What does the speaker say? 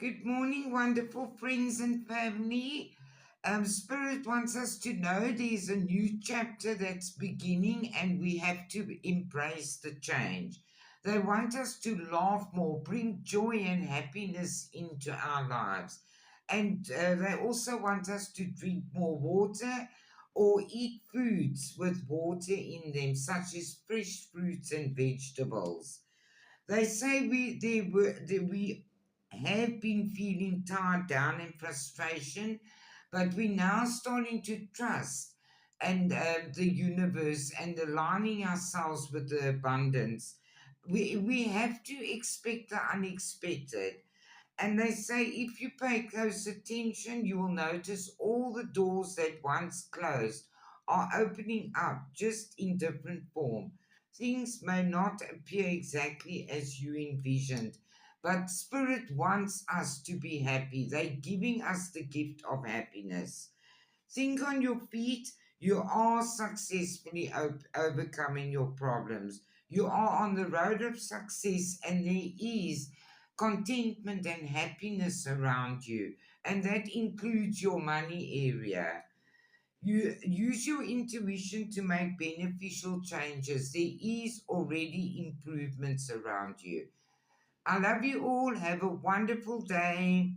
Good morning, wonderful friends and family. Spirit wants us to know there's a new chapter that's beginning and we have to embrace the change. They want us to laugh more, bring joy and happiness into our lives. And they also want us to drink more water or eat foods with water in them, such as fresh fruits and vegetables. They say we have been feeling tired down and frustration, but we're now starting to trust and the universe and aligning ourselves with the abundance. We have to expect the unexpected. And they say if you pay close attention, you will notice all the doors that once closed are opening up just in different form. Things may not appear exactly as you envisioned, but Spirit wants us to be happy. They're giving us the gift of happiness. Think on your feet. You are successfully overcoming your problems. You are on the road of success, and there is contentment and happiness around you, and that includes your money area. You use your intuition to make beneficial changes. There is already improvements around you. I love you all. Have a wonderful day.